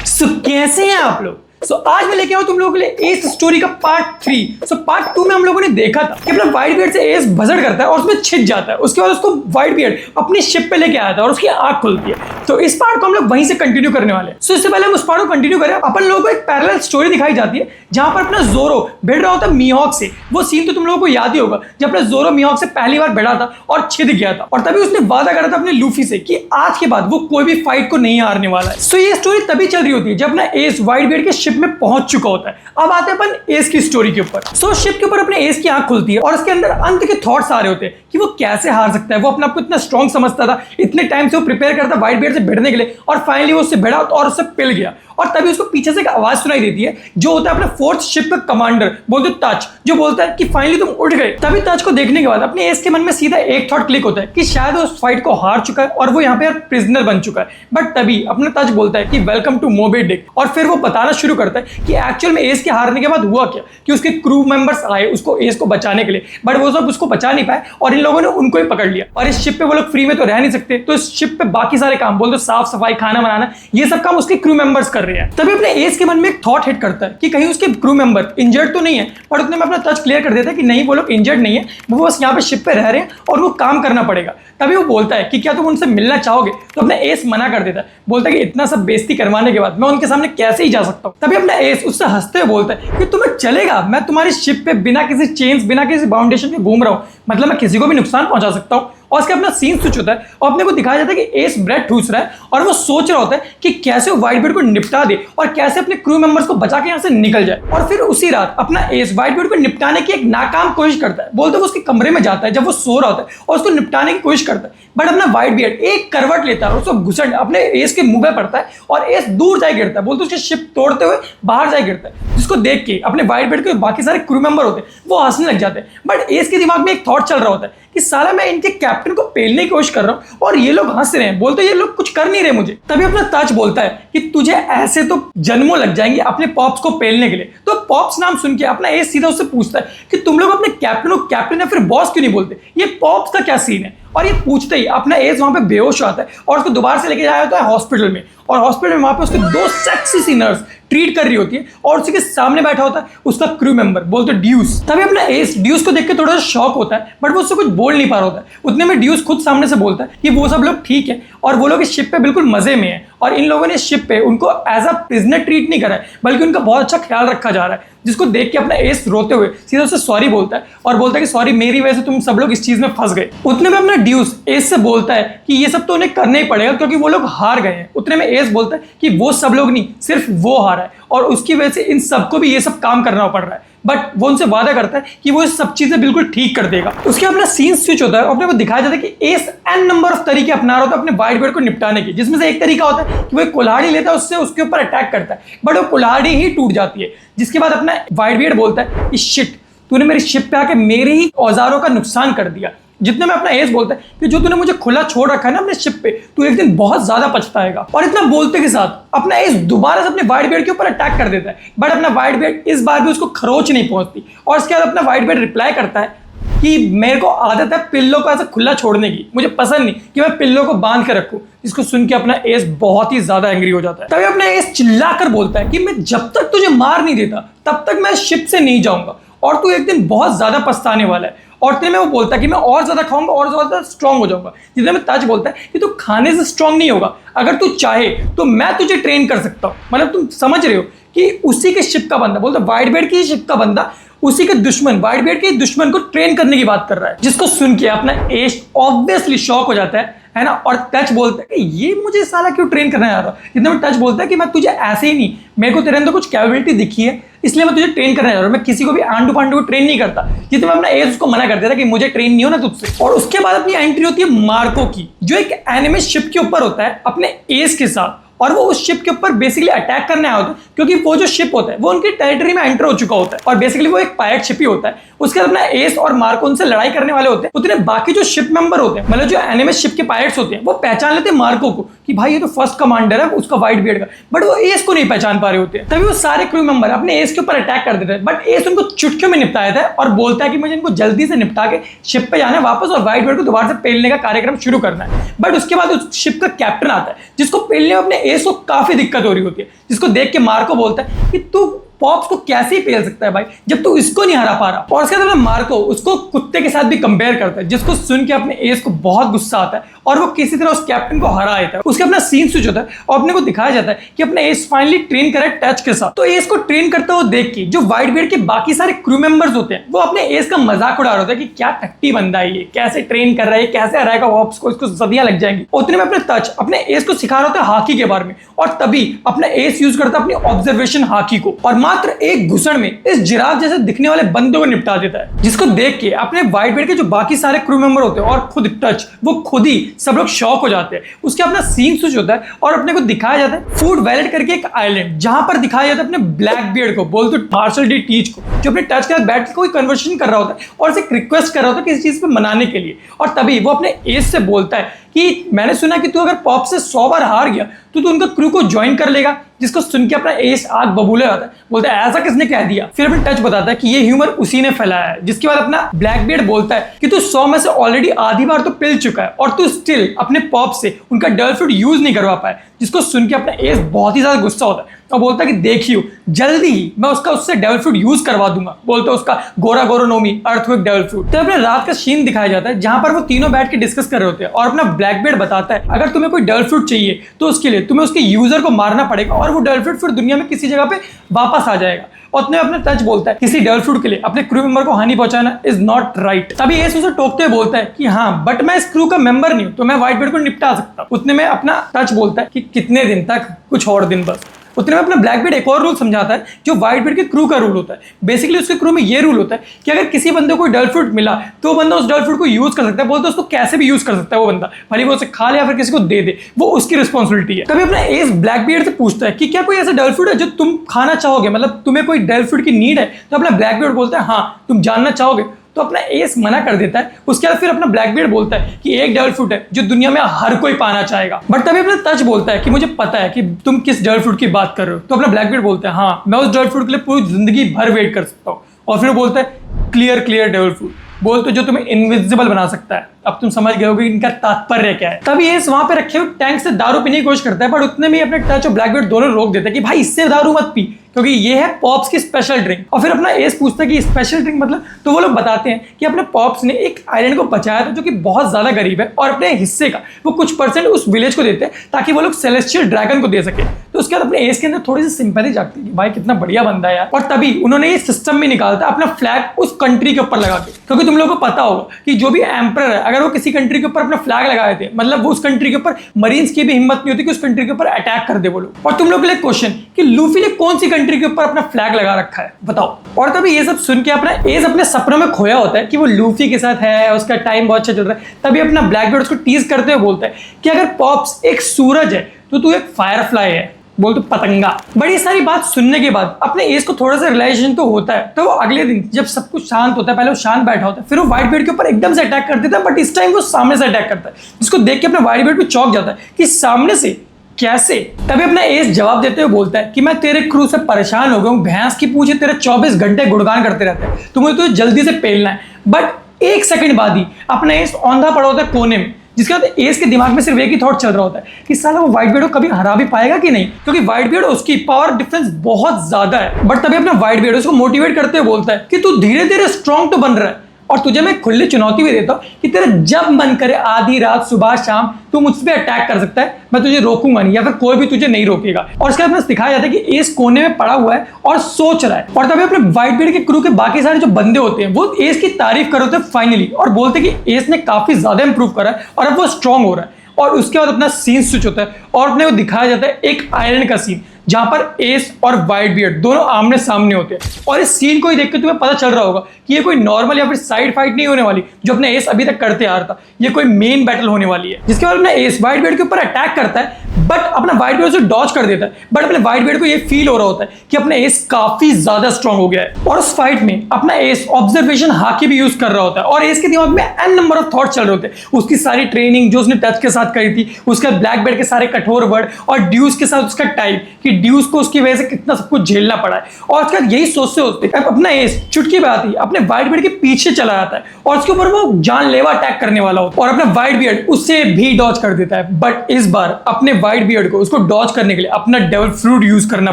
कैसे हैं आप लोग? आज मैं लेके आऊं तुम लोगों के लिए एस स्टोरी का पार्ट 3। पार्ट 2 में हम लोगों ने देखा था कि अपना व्हाइट बियर्ड से एस बजट करता है और उसमें छिप जाता है। उसके बाद उसको व्हाइट बियर्ड अपनी शिप पे लेके आया था और उसकी आंख खुलती है। तो इस पार्ट को हम लोग वहीं से कंटिन्यू करने वाले हैं। इससे पहले हम उस पार्ट को कंटिन्यू करें, अपन लोगों को एक पैरेलल स्टोरी दिखाई जाती है जहां पर अपना जोरो भिड़ रहा होता है मीहॉक से। वो सीन तो तुम लोगों को याद ही होगा जब अपना जोरो मीहॉक से पहली बार भिड़ा था और छिद गया था, और तभी उसने वादा करा था अपने लूफी से कि आज के बाद वो कोई भी फाइट को नहीं हारने वाला है। सो ये स्टोरी तभी चल रही होती है जब अपना एस व्हाइट बियर्ड के शिप में पहुंच चुका होता है। अब आते हैं अपन एस की स्टोरी के ऊपर। शिप के ऊपर अपने एस की आंख खुलती है और उसके अंदर अंत के थॉट्स आ रहे होते हैं कि वो कैसे हार सकता है। वो अपने आप को इतना स्ट्रॉन्ग समझता था, इतने टाइम से वो प्रिपेयर करता व्हाइट बियर्ड से भिड़ने के लिए, और फाइनली वो उससे भिड़ा और उससे पिल गया। और तभी उसको पीछे से एक आवाज सुनाई देती है जो होता है अपने फोर्थ शिप का कमांडर बोलते तच, जो बोलता है कि फाइनली तुम उठ गए। तभी तच को देखने के बाद अपने एस के मन में सीधा एक थॉट क्लिक होता है कि शायद वो उस फाइट को हार चुका है और वो यहाँ पे प्रिजनर बन चुका है। बट तभी अपना तच बोलता है कि वेलकम टू मोबी डिक, और फिर वो बताना शुरू करता है कि एक्चुअल में एस के हारने के बाद हुआ क्या, कि उसके क्रू मेंबर्स आए उसको एस को बचाने के लिए, बट वो सब उसको बचा नहीं पाए और इन लोगों ने उनको ही पकड़ लिया। और इस शिप पे वो लोग फ्री में तो रह नहीं सकते, तो इस शिप पे बाकी सारे काम बोलते साफ सफाई, खाना बनाना, ये सब काम उसके क्रू मेंबर्स कर रहे हैं। तभी अपने एस के मन में एक थॉट हिट करता है कि कहीं उसके क्रू मेंबर इंजर्ड तो नहीं है, पर उतने में अपना टच क्लियर कर देता है कि नहीं, वो लोग इंजर्ड नहीं है, वो बस यहाँ पे शिप पे रह रहे हैं और वो काम करना पड़ेगा। तभी वो बोलता है कि क्या तुम उनसे मिलना चाहोगे, तो अपना एस मना कर देता है, बोलता है कि इतना सब बेइज्जती करवाने के बाद मैं उनके सामने कैसे ही जा सकता हूँ। तभी अपना एस उससे हंसते हुए बोलता है कि तुम्हें चलेगा, मैं तुम्हारी शिप पे बिना किसी चेन्स, बिना किसी बाउंडेशन के घूम रहा हूँ, मतलब मैं किसी को भी नुकसान पहुंचा सकता हूँ। और उसके अपना सीन स्विच होता है और अपने को दिखाया जाता है कि एस ब्रेड ठूस रहा है और वो सोच रहा होता है कि कैसे वो व्हाइट बियर्ड को निपटा दे और कैसे अपने क्रू मेंबर्स को बचा के यहाँ से निकल जाए। और फिर उसी रात अपना एस व्हाइट बियर्ड को निपटाने की एक नाकाम कोशिश करता है। बोलते वो उसके कमरे में जाता है जब वो सो रहा होता है और उसको निपटाने की कोशिश करता है, बट अपना व्हाइट बियर्ड एक करवट लेता है और उसको घुसट अपने एस के मुंह पे पड़ता है और एस दूर जाए गिरता है। बोलते उसकी शिप तोड़ते हुए बाहर जाए गिरता है, जिसको देख के अपने व्हाइट बियर्ड के बाकी सारे क्रू मेंबर होते हैं वो हंसने लग जाते हैं। बट एस के दिमाग में एक थॉट चल रहा होता है कि साला मैं इनके कैप्टन को पेलने की कोशिश कर रहा हूं और ये लोग हंस रहे हैं, बोलते ये लोग कुछ कर नहीं रहे मुझे। तभी अपना ताज बोलता है कि तुझे ऐसे तो जन्मों लग जाएंगे अपने पॉप्स को पेलने के लिए। तो पॉप्स नाम सुन के अपना एस सीधा उससे पूछता है कि तुम लोग अपने कैप्टन को कैप्टन या फिर बॉस क्यों नहीं बोलते, ये पॉप्स का क्या सीन है। और ये पूछते ही अपना एस वहां पे बेहोश आता है और उसको दोबारा से लेके जाया होता है हॉस्पिटल में, और हॉस्पिटल में वहां पे उसके दो सेक्सी सी नर्स ट्रीट कर रही होती है और उसी के सामने बैठा होता है उसका क्रू मेंबर बोलते ड्यूस। तभी अपना एस ड्यूस को देख के थोड़ा सा शॉक होता है, बट वो उससे कुछ बोल नहीं पा रहा होता है। उतने में ड्यूस खुद सामने से बोलता है कि वो सब लोग ठीक है और वो लोग इस शिप पे बिल्कुल मजे में है और इन लोगों ने इस शिप पे उनको एज अ प्रिजनर ट्रीट नहीं करा है, बल्कि उनका बहुत अच्छा ख्याल रखा जा रहा है। जिसको देख के अपना एस रोते हुए सीधा उससे सॉरी बोलता है और बोलता है कि सॉरी, मेरी वजह से तुम सब लोग इस चीज में फंस गए। उतने में अपना ड्यूस एस से बोलता है कि ये सब तो उन्हें करना ही पड़ेगा क्योंकि वो लोग हार गए हैं। उतने में एस बोलता है कि वो सब लोग नहीं, सिर्फ वो हारा है और उसकी वजह से इन सबको भी ये सब काम करना पड़ रहा है। बट वो उनसे वादा करता है कि वो सब चीजें बिल्कुल ठीक कर देगा। उसके अपना सीन स्विच होता है और अपने को दिखाया जाता है कि एस एन नंबर ऑफ तरीके अपना रहा होता है अपने व्हाइट बियर्ड को निपटाने के, जिसमें से एक तरीका होता है कि वो एक कुल्हाड़ी लेता है, उससे उसके ऊपर अटैक करता है, बट वो कुल्हाड़ी ही टूट जाती है। जिसके बाद अपना व्हाइट बियर्ड बोलता है कि शिट, तूने मेरी शिप पे आके मेरे ही औजारों का नुकसान कर दिया। जितने में अपना एस बोलता है कि जो तूने मुझे खुला छोड़ रखा है ना अपने शिप पे, तू एक दिन बहुत ज्यादा पछताएगा। और इतना बोलते के साथ अपना एस दोबारा से अपने व्हाइट बियर्ड के ऊपर अटैक कर देता है, बट अपना व्हाइट बियर्ड इस बार भी उसको खरोच नहीं पहुंचती। और इसके बाद अपना व्हाइट बियर्ड रिप्लाई करता है कि मेरे को आदत है पिल्लों को ऐसा खुला छोड़ने की, मुझे पसंद नहीं कि मैं पिल्लों को बांध के रखूं। इसको सुन के अपना एस बहुत ही ज्यादा एंग्री हो जाता है। तभी अपना एस चिल्लाकर बोलता है कि मैं जब तक तुझे मार नहीं देता तब तक मैं शिप से नहीं जाऊंगा और तू एक दिन बहुत ज्यादा पछताने वाला है। और इतने में वो बोलता है कि मैं और ज्यादा खाऊंगा और ज्यादा स्ट्रांग हो जाऊंगा। जितने में ताज बोलता है कि तू खाने से स्ट्रांग नहीं होगा, अगर तू चाहे तो मैं तुझे ट्रेन कर सकता हूँ। मतलब तुम समझ रहे हो कि उसी के शिप का बंदा, बोलता व्हाइट बियर्ड की शिप का बंदा उसी के दुश्मन, व्हाइट बियर्ड के दुश्मन को ट्रेन करने की बात कर रहा है। जिसको सुन के अपना एस ऑब्वियसली शॉक हो जाता है ना। और टच बोलता है कि ये मुझे साला क्यों ट्रेन करना जा रहा है। जितने में टच बोलता है कि मैं तुझे ऐसे ही नहीं, मेरे को तेरे अंदर कुछ कैपेबिलिटी दिखी है इसलिए मैं तुझे ट्रेन करने जा रहा हूँ, मैं किसी को भी आंडू पांडू को ट्रेन नहीं करता। जितने में अपना एस उसको मना कर देता है कि मुझे ट्रेन नहीं होना तुझसे। और उसके बाद अपनी एंट्री होती है मार्को की, जो एक एनिमे शिप के ऊपर होता है अपने एस के साथ, और वो उस शिप के ऊपर बेसिकली अटैक करने आया होता है क्योंकि वो जो शिप होता है वो उनकी टेरिटरी में एंटर हो चुका होता है और बेसिकली वो एक पायरेट शिप ही होता है। उसके बाद अपना एस और मार्को उनसे लड़ाई करने वाले होते हैं। उतने बाकी जो शिप मेंबर होते हैं, मतलब जो एनिमे शिप के पायरेट्स होते हैं, वो पहचान लेते हैं मार्को को कि भाई ये तो फर्स्ट कमांडर है उसका व्हाइट बियर्ड का, बट वो एस को नहीं पहचान पा रहे होते हैं। तभी वो सारे क्रू मेंबर अपने एस के ऊपर अटैक कर देते हैं, बट एस उनको चुटकियों में निपटाया था और बोलता है कि मुझे इनको जल्दी से निपटा के शिप पे जाना है वापस और व्हाइट बियर्ड को दोबारा से पेलने का कार्यक्रम शुरू करना है। बट उसके बाद उस शिप का कैप्टन आता है जिसको पेलने में अपने एस को काफी दिक्कत हो रही होती है, जिसको देख के मार्को बोलता है कि तू पॉप्स को कैसे ही पेल सकता है भाई, जब तू इसको नहीं हरा पा रहा। और उसके बाद मार्को उसको कुत्ते के साथ भी कंपेयर करता है, जिसको सुन के अपने एस को बहुत गुस्सा आता है और वो किसी तरह उस कैप्टन को हरा देता है। उसके अपना सीन स्विच होता है और अपने को दिखाया जाता है कि अपने एस फाइनली ट्रेन करा है टच के साथ। तो एस को ट्रेन करता हुआ देख के जो व्हाइट बियर्ड के बाकी सारे क्रू मेंबर्स होते हैं वो अपने एस का मजाक उड़ा रहे होते हैं कि क्या टट्टी बंदा है ये, कैसे ट्रेन कर रहा है, कैसे हराएगा वॉप्स को, इसको सदियां लग जाएंगी। उतने में अपने टच अपने एस को सिखा रहा होता है हाकी के बारे में, और तभी अपना एस यूज करता है अपनी ऑब्जर्वेशन हाकी को और मात्र एक घुसड़ में इस जिराफ जैसे दिखने वाले बंदे को निपटा देता है, जिसको देख के अपने व्हाइट बियर्ड के जो बाकी सारे क्रू मेंबर होते हैं और खुद टच वो खुद ही सब लोग शॉक हो जाते हैं। उसके अपना सीन स्विच होता है और अपने को दिखाया जाता है फूड वैलेट करके एक आइलैंड, जहां पर दिखाया जाता है अपने ब्लैक बियर्ड को, बोलते मार्शल डी टीच को, जो अपने टच के साथ बैठ के कोई कन्वर्सेशन कर रहा होता है और उसे रिक्वेस्ट कर रहा होता है किसी चीज पे मनाने के लिए। और तभी वो अपने एस से बोलता है कि मैंने सुना कि तू अगर पॉप से 100 बार हार गया तो तू उनका क्रू को ज्वाइन कर लेगा, जिसको सुन के अपना एस आग बबूले आता है, बोलता है ऐसा किसने कह दिया। फिर अपने टच बताता है कि ये ह्यूमर उसी ने फैलाया है, जिसके बाद अपना ब्लैक बियर्ड बोलता है कि तू 100 में से ऑलरेडी आधी बार तो पिल चुका है और तू स्टिल अपने पॉप से उनका डल फ्रूट यूज नहीं करवा पाया, जिसको सुन के अपना एस बहुत ही ज्यादा गुस्सा होता है और बोलता है कि देखियो जल्दी ही मैं उससे डेविल फ्रूट यूज करवा दूंगा, बोलते उसका गोरा गोरोनोमी अर्थक्वेक डेविल फ्रूट। तो अपने रात का सीन दिखाया जाता है जहां पर वो तीनों बैठ के डिस्कस कर रहे होते हैं और अपना ब्लैक बियर्ड बताता है अगर तुम्हें कोई डेविल फ्रूट चाहिए तो उसके लिए तुम्हें उसके यूजर को मारना पड़ेगा और वो डेविल फ्रूट फिर दुनिया में किसी जगह पे वापस आ जाएगा। और अपने टच बोलता है किसी डेविल फ्रूट के लिए अपने क्रू मेंबर को हानि पहुंचाना इज नॉट राइट। तभी एस उसे टोकते हुए बोलता है कि हाँ बट मैं इस क्रू का मेंबर नहीं हूं तो मैं व्हाइट बियर्ड को निपटा सकता हूं। उतने में अपना टच बोलता है कि कितने दिन तक, कुछ और दिन बस। उतने में अपना ब्लैक बियर्ड एक और रूल समझाता है जो व्हाइट बियर्ड के क्रू का रूल होता है। बेसिकली उसके क्रू में ये रूल होता है कि अगर किसी बंदे को डल फ्रूट मिला तो वो बंदा उस डल फ्रूट को यूज कर सकता है, बोलते उसको कैसे भी यूज कर सकता है वो बंदा, भले वो उसे खा ले या फिर किसी को दे दे, वो उसकी रिस्पॉन्सिबिलिटी है। तभी अपना एस ब्लैक बियर्ड से पूछता है कि क्या कोई ऐसा डल फ्रूट है जो तुम खाना चाहोगे, मतलब तुम्हें कोई डल फ्रूट की नीड है। तो अपना ब्लैक बियर्ड बोलता है हाँ तुम जानना चाहोगे। तो अपना एस मना कर देता है। उसके बाद फिर अपना ब्लैक बियर्ड बोलता है कि एक डेविल फ्रूट है जो दुनिया में हर कोई पाना चाहेगा। बट तभी अपना टच बोलता है कि मुझे पता है कि तुम किस डेविल फ्रूट की बात कर रहे हो। तो अपना ब्लैक बियर्ड बोलता है हाँ मैं उस डेविल फ्रूट के लिए पूरी जिंदगी भर वेट कर सकता हूँ। और फिर बोलता है क्लियर डेविल फ्रूट, बोलते जो तुम्हें इनविजिबल बना सकता है। अब तुम समझ गए होगे इनका तात्पर्य क्या है। तभी एस वहां पे रखे हुए टैंक से दारू पीने की कोशिश करता है, पर उतने में अपने टच और ब्लैक बियर्ड दोनों रोक देते हैं कि भाई इससे दारू मत पी क्योंकि ये है पॉप्स की स्पेशल ड्रिंक। और फिर अपना एस पूछता है कि स्पेशल ड्रिंक मतलब, तो वो लोग बताते हैं कि अपने पॉप्स ने एक आइलैंड को बचाया था जो कि बहुत ज्यादा गरीब है और अपने हिस्से का वो कुछ % उस विलेज को देते हैं ताकि वो लोग सेलेस्टियल ड्रैगन को दे सके। तो उसके बाद अपने एस के अंदर थोड़ी सी सिंपैथी जागती है कि भाई कितना बढ़िया बंदा है यार। और तभी उन्होंने ये सिस्टम भी निकालता है अपना फ्लैग उस कंट्री के ऊपर लगा के, क्योंकि तुम लोगों को पता होगा कि जो भी एम्परर है अगर वो किसी कंट्री के ऊपर अपना फ्लैग लगाए थे मतलब वो उस कंट्री के ऊपर मरीन्स की भी हिम्मत नहीं होती कि उस कंट्री के ऊपर अटैक कर दे वो लोग। और तुम लोग के लिए क्वेश्चन कि लूफी ने कौन सी कंट्री के ऊपर अपना फ्लैग लगा रखा है बताओ। और तभी ये सब सुन के अपना एस अपने सपनों में खोया होता है कि वो लूफी के साथ है, उसका टाइम बहुत अच्छा चल रहा है। तभी अपना ब्लैक बियर्ड उसको टीज करते हुए बोलता है कि अगर पॉप्स एक सूरज है तो तू एक फायरफ्लाई है, बोल तो पतंगा। बड़ी सारी बात सुनने के बाद अपने एस को थोड़ा सा रियलाइजेशन तो होता है। तो वो अगले दिन जब सब कुछ शांत होता है, पहले वो शांत बैठा होता है, फिर वो व्हाइट बियर्ड के ऊपर एकदम से अटैक कर देता है, बट इस टाइम वो सामने से अटैक करता है, जिसको देख के अपना व्हाइट बियर्ड भी चौंक जाता है कि सामने से कैसे। तभी अपना एस जवाब देते हुए बोलता है कि मैं तेरे क्रू से परेशान हो गया हूँ, भैंस की पूछे तेरे 24 घंटे गुणगान करते रहते हैं, तो मुझे तो जल्दी से पेलना है। बट एक सेकंड बाद ही अपना एस औंधा पड़ा होता है कोने में, जिसके बाद एस के दिमाग में सिर्फ एक ही थॉट चल रहा होता है कि साला वो व्हाइट बियर्ड को कभी हरा भी पाएगा कि नहीं, क्योंकि व्हाइट बियर्ड उसकी पावर डिफरेंस बहुत ज्यादा है। बट तभी अपना व्हाइट बियर्ड उसको मोटिवेट करते हुए बोलता है कि तू धीरे धीरे स्ट्रॉन्ग तो बन रहा है और तुझे मैं खुली चुनौती भी देता हूँ कि तेरा जब मन करे आधी रात सुबह शाम तू मुझ पे अटैक कर सकता है, मैं तुझे रोकूंगा नहीं या फिर कोई भी तुझे नहीं रोकेगा। और उसके बाद दिखाया जाता है कि एस कोने में पड़ा हुआ है और सोच रहा है। और तभी अपने व्हाइट बियर्ड के क्रू के बाकी सारे जो बंदे होते हैं वो एस की तारीफ कर रहे होते हैं फाइनली, और बोलते हैं कि एस ने काफी ज्यादा इंप्रूव करा है और अब वो स्ट्रॉन्ग हो रहा है। और उसके बाद अपना सीन स्विच होता है और अपने को दिखाया जाता है एक आयरन का सीन जहां पर एस और व्हाइट बियर्ड दोनों आमने सामने होते हैं। और इस सीन को ही देख के तुम्हें पता चल रहा होगा कि ये कोई नॉर्मल या फिर साइड फाइट नहीं होने वाली जो अपने एस अभी तक करते आ रहा था, ये कोई मेन बैटल होने वाली है। जिसके बाद अपना एस व्हाइट बियर्ड के ऊपर अटैक करता है, बट अपना व्हाइट बियर्ड उसे डॉज कर देता है। बट अपने व्हाइट बियर्ड को ये फील हो रहा होता है कि अपना एस काफी ज्यादा स्ट्रॉन्ग हो गया है। और उस फाइट में अपना एस ऑब्जर्वेशन हाकी भी यूज कर रहा होता है और एस के दिमाग में एन नंबर ऑफ थॉट चल रहे होते हैं। उसकी सारी ट्रेनिंग जो उसने टच के साथ करी थी, उसका ब्लैक बेल्ट के सारे कठोर वर्ड और ड्यूस के साथ उसका टाइप कि ड्यूस को उसकी वजह से कितना सब कुछ झेलना पड़ा है। और उसके बाद यही सोचते होते अपना एस चुटकी पे आती अपने व्हाइट बियर्ड के पीछे चला जाता है और उसके ऊपर वो जानलेवा अटैक करने वाला होता है और अपना व्हाइट बियर्ड उससे भी डॉज कर देता है। बट इस बार अपने व्हाइट वाइट बियर्ड को उसको डॉज करने के लिए अपना डेविल फ्रूट यूज करना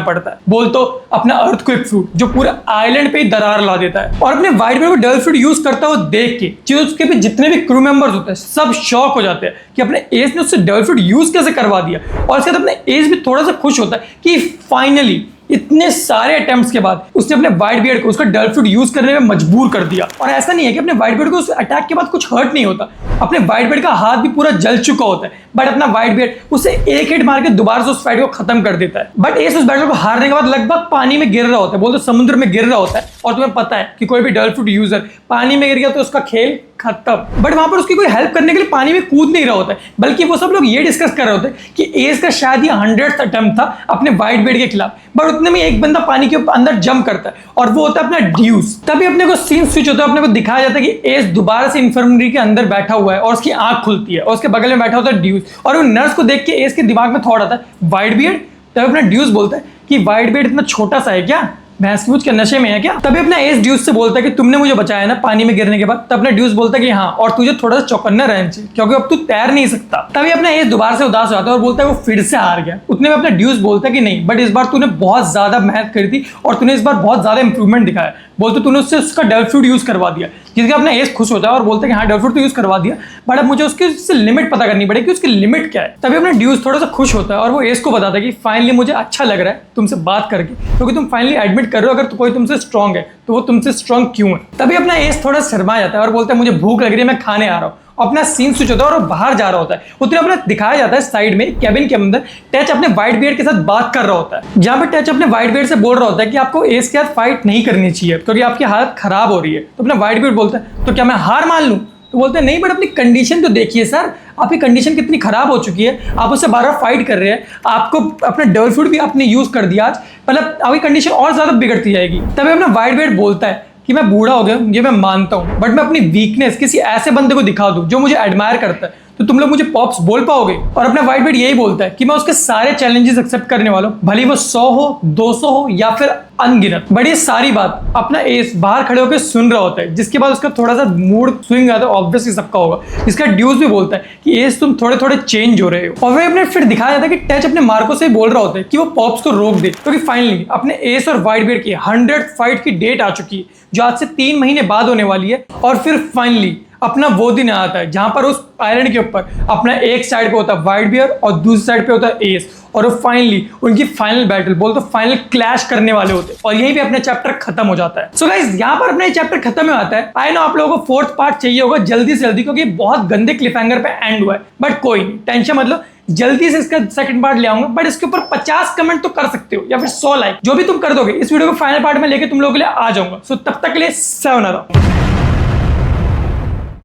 पड़ता है। बोल तो अपना अर्थक्वेक फ्रूट जो पूरे आइलैंड पे ही दरार ला देता है। और अपने वाइट बियर्ड को डेविल फ्रूट यूज करता हुआ देख के जो उसके भी जितने भी क्रू मेंबर्स होते हैं सब शॉक हो जाते हैं कि अपने एस ने उससे डेविल फ्रूट यूज कैसे करवा दिया। और इसके बाद अपने एस भी थोड़ा सा खुश होता है कि फाइनली इतने सारे अटेम्प्ट्स के बाद उसने अपने वाइट बियर्ड को उसका डेविल फ्रूट यूज करने में मजबूर कर दिया। और ऐसा नहीं है कि अपने वाइट बियर्ड को उस अटैक के बाद कुछ हर्ट नहीं होता, अपने वाइट बियर्ड का हाथ भी पूरा जल चुका होता है, बट अपना वाइट बियर्ड उसे एक हिट मार के दोबारा से उस फाइट को खत्म कर देता है। बट एस उस बैटल को हारने के बाद लगभग पानी में गिर रहा होता है, बोलते समुद्र में गिर रहा होता है। और तुम्हें पता है कि कोई भी डेविल फ्रूट यूजर पानी में गिर गया तो उसका खेल खत्म। बट वहां पर उसकी कोई हेल्प करने के लिए पानी में कूद नहीं रहा होता है, बल्कि वो सब लोग ये डिस्कस कर रहे होते हैं कि एस का शायद ये 100th अटेम्प्ट था अपने वाइट बियर्ड के खिलाफ। बट उतने में एक बंदा पानी के अंदर जंप करता है और वो होता है अपना ड्यूस। तभी अपने को सीन स्विच होता है, अपने को दिखाया जाता है कि एस दोबारा से इंफर्मरी के अंदर बैठा हुआ है और उसकी आंख खुलती है और उसके बगल में बैठा होता है ड्यूस। और वो नर्स को देख के एस के दिमाग में थॉट आता है वाइट बियर्ड। तभी अपना ड्यूस बोलता है कि वाइट बियर्ड इतना छोटा सा है क्या, भैंस की पूंछ के नशे में है क्या। तभी अपना एस ड्यूस से बोलता है कि तुमने मुझे बचाया ना पानी में गिरने के बाद। तब अपना ड्यूस बोलता है कि हाँ, और तुझे थोड़ा सा चौकन्ना रहना चाहिए क्योंकि अब तू तैर नहीं सकता। तभी अपना एस दोबारा से उदास हो जाता है और बोलता है वो फिर से हार गया। उतने में अपना ड्यूस बोलता है कि नहीं, बट इस बार तूने बहुत ज्यादा मेहनत करी थी और तूने इस बार बहुत ज्यादा इंप्रूवमेंट दिखाया। बोलते तूने उससे उसका डेविल फ्रूट यूज करवा दिया, जिसके अपना एस खुश होता है और बोलता है कि हाँ डेविल फ्रूट तो यूज करवा दिया, बट अब मुझे उसकी लिमिट पता करनी पड़ेगी कि उसकी लिमिट क्या है। तभी अपना ड्यूस थोड़ा सा खुश होता है और वो एस को बताता है कि फाइनली मुझे अच्छा लग रहा है तुमसे बात करके, क्योंकि तुम फाइनली एडमिट कर रहे हो अगर कोई तुमसे स्ट्रांग है तो वो तुमसे स्ट्रांग क्यों है। तभी अपना एस थोड़ा शर्मा जाता है और बोलता है मुझे भूख लग रही है, मैं खाने आ रहा हूँ। अपना सीन स्विच होता है और वो बाहर जा रहा होता है। उतने अपना दिखाया जाता है साइड में कैबिन के अंदर टच अपने वाइट बियर्ड के साथ बात कर रहा होता है, जहां पर टच अपने वाइट बियर्ड से बोल रहा होता है कि आपको एस के साथ फाइट नहीं करनी चाहिए क्योंकि आपकी हालत खराब हो रही है। तो अपना वाइट बियर्ड बोलता है तो क्या मैं हार मान लूं। तो बोलते हैं नहीं, बट अपनी कंडीशन तो देखिए सर, आपकी कंडीशन कितनी खराब हो चुकी है, आप उससे बार बार फाइट कर रहे हैं, आपको अपना डेविल फ्रूट भी आपने यूज कर दिया आज, मतलब आपकी कंडीशन और ज्यादा बिगड़ती जाएगी। तभी अपना वाइट बियर्ड बोलता है कि मैं बूढ़ा हो गया, ये मैं मानता हूँ, बट मैं अपनी वीकनेस किसी ऐसे बंदे को दिखा दूं जो मुझे एडमायर करता है तो तुम लोग मुझे पॉप्स बोल पाओगे। और अपना वाइट बियर्ड यही बोलता है कि मैं उसके सारे चैलेंजेस एक्सेप्ट करने वाला हूँ, भले वो 100 हो 200 हो या फिर अनगिनत। बट ये सारी बात अपना एस बाहर खड़े होकर सुन रहा होता है, जिसके बाद उसका थोड़ा सा मूड स्विंग आता है, ऑब्वियसली सबका होगा। इसका ड्यूस भी बोलता है कि एस तुम थोड़े थोड़े चेंज हो रहे हो। और वह अपने फिर दिखाया जाता है कि टच अपने मार्को से बोल रहा होता है कि वो पॉप्स को रोक दे, क्योंकि फाइनली अपने एस और वाइट बियर्ड की 100th फाइट की डेट आ चुकी है जो आज से 3 महीने बाद होने वाली है। और फिर फाइनली अपना वो दिन आता है जहां पर उस आइलैंड के ऊपर अपना एक साइड पे होता है वाइट बियर्ड और दूसरी साइड पे होता है एस, और वो फाइनली उनकी फाइनल बैटल बोल तो फाइनल क्लैश करने वाले होते हैं और यहीं पे अपना चैप्टर खत्म हो जाता है। सो गाइस यहाँ पर अपना ये चैप्टर खत्म हो जाता है। आई नो आप लोगों को 4th पार्ट चाहिए होगा जल्दी से जल्दी, क्योंकि बहुत गंदे क्लिफ हैंगर पे एंड हुआ है, बट कोई नहीं, टेंशन मतलब जल्दी से इसका सेकंड पार्ट ले आऊंगा। बट इसके ऊपर 50 कमेंट तो कर सकते हो या फिर 100 लाइक, जो भी तुम कर दोगे इस वीडियो को फाइनल पार्ट में लेके तुम लोगों के लिए आ जाऊंगा। सो तब तक के लिए sayonara।